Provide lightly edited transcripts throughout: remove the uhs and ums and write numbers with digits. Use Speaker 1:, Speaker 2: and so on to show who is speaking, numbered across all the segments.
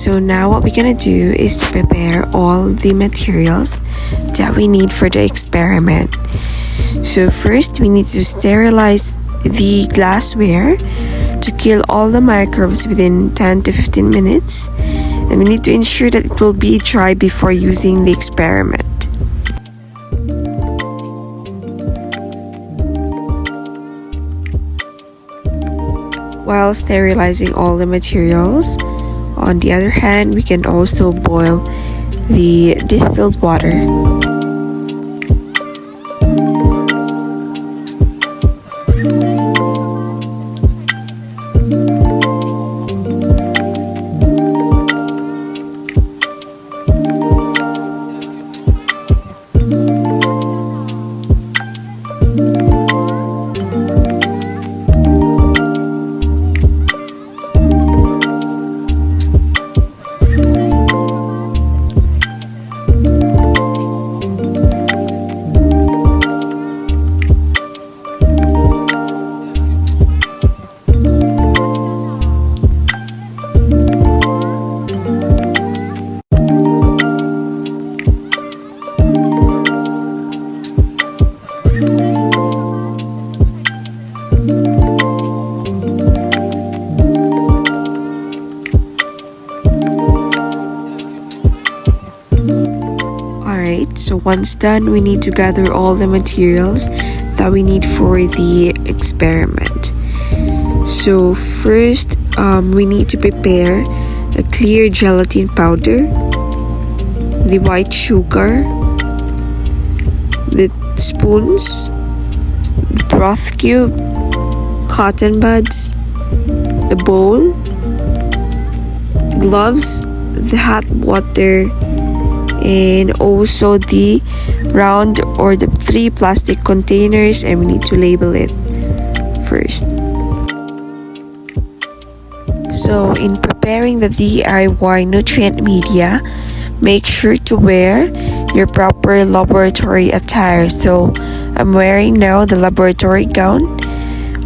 Speaker 1: So now what we're gonna do is to prepare all the materials that we need for the experiment. So first we need to sterilize the glassware to kill all the microbes within 10 to 15 minutes, and we need to ensure that it will be dry before using the experiment. While sterilizing all the materials, on the other hand, we can also boil the distilled water. So once done, we need to gather all the materials that we need for the experiment. So first, we need to prepare a clear gelatin powder, the white sugar, the spoons, the broth cube, cotton buds, the bowl, gloves, the hot water, and also the round or the 3 plastic containers, and we need to label it first. So in preparing the DIY nutrient media, make sure to wear your proper laboratory attire. So I'm wearing now the laboratory gown,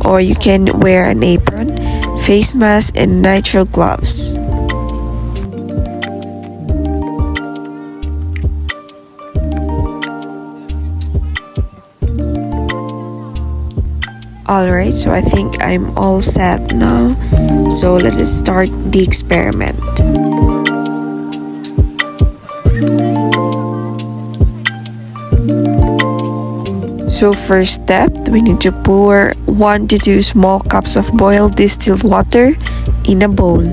Speaker 1: or you can wear an apron, face mask, and nitrile gloves. Alright, so I think I'm all set now. So let us start the experiment. So first step, we need to pour 1 to 2 small cups of boiled distilled water in a bowl.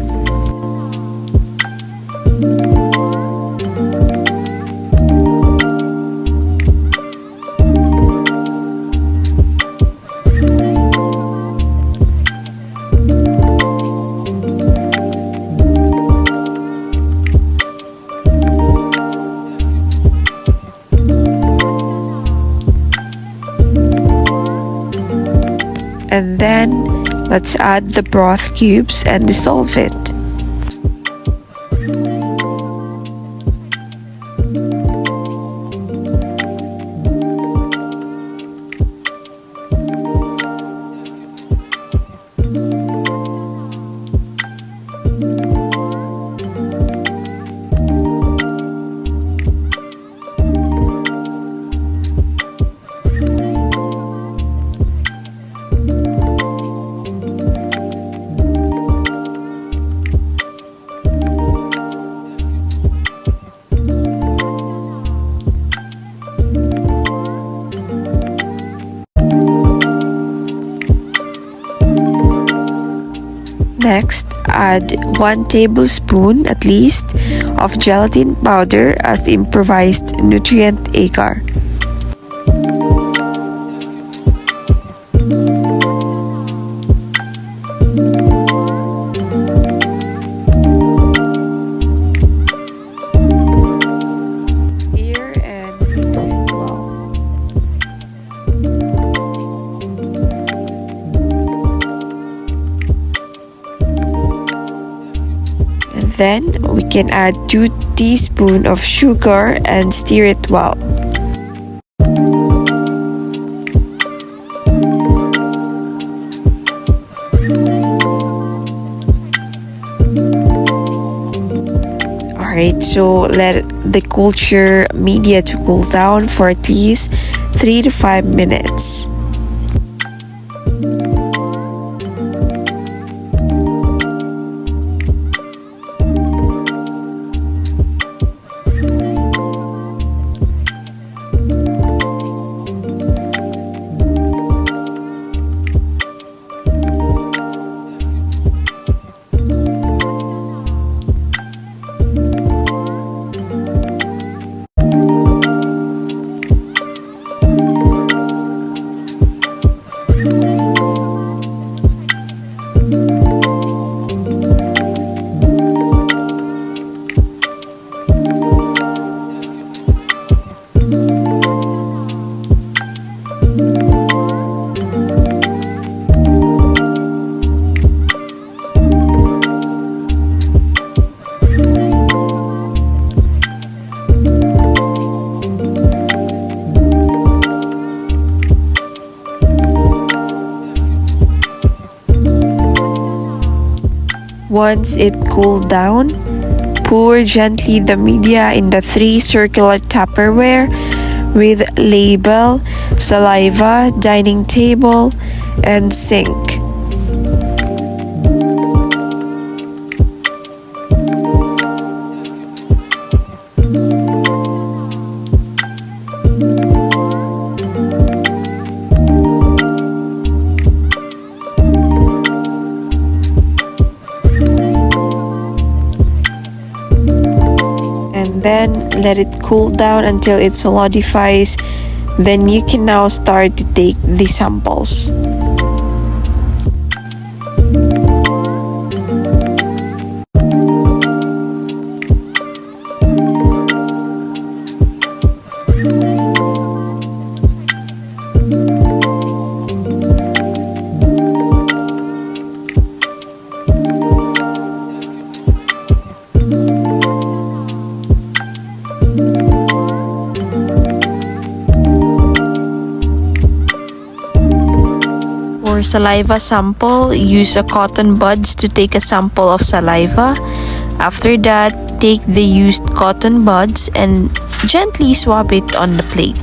Speaker 1: And then let's add the broth cubes and dissolve it. Next, add 1 tablespoon at least of gelatin powder as improvised nutrient agar. Stir and mix it well. Then we can add 2 teaspoons of sugar and stir it well. Alright, so let the culture media to cool down for at least 3 to 5 minutes. Once it cooled down, pour gently the media in the 3 circular Tupperware with label, saliva, dining table, and sink. Then let it cool down until it solidifies. Then you can now start to take the samples. For saliva sample, use a cotton buds to take a sample of saliva. After that, take the used cotton buds and gently swab it on the plate.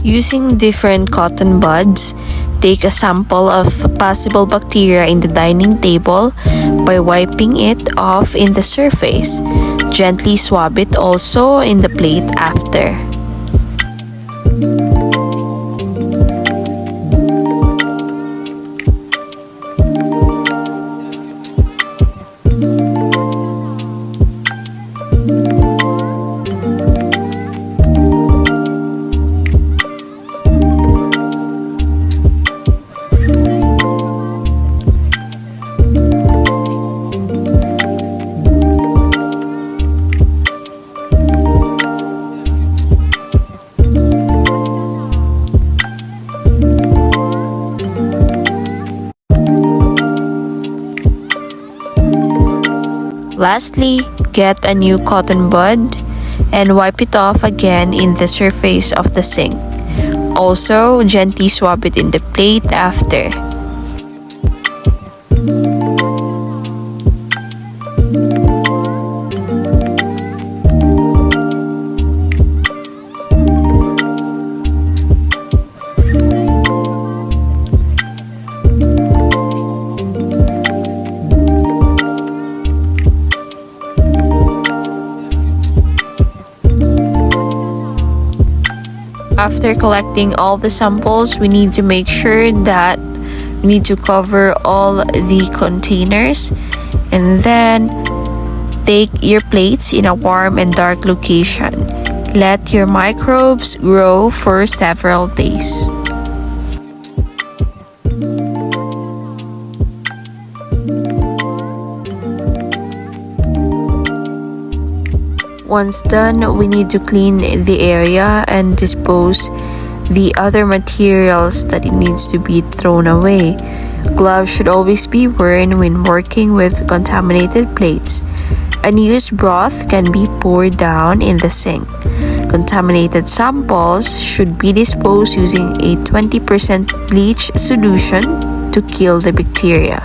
Speaker 1: Using different cotton buds, take a sample of possible bacteria in the dining table by wiping it off in the surface. Gently swab it also in the plate after. Lastly, get a new cotton bud and wipe it off again in the surface of the sink.
Speaker 2: Also, gently swab it in the plate after. After collecting all the samples, we need to make sure that we need to cover all the containers, and then take your plates in a warm and dark location. Let your microbes grow for several days. Once done, we need to clean the area and dispose the other materials that it needs to be thrown away. Gloves should always be worn when working with contaminated plates. Unused broth can be poured down in the sink. Contaminated samples should be disposed using a 20% bleach solution to kill the bacteria.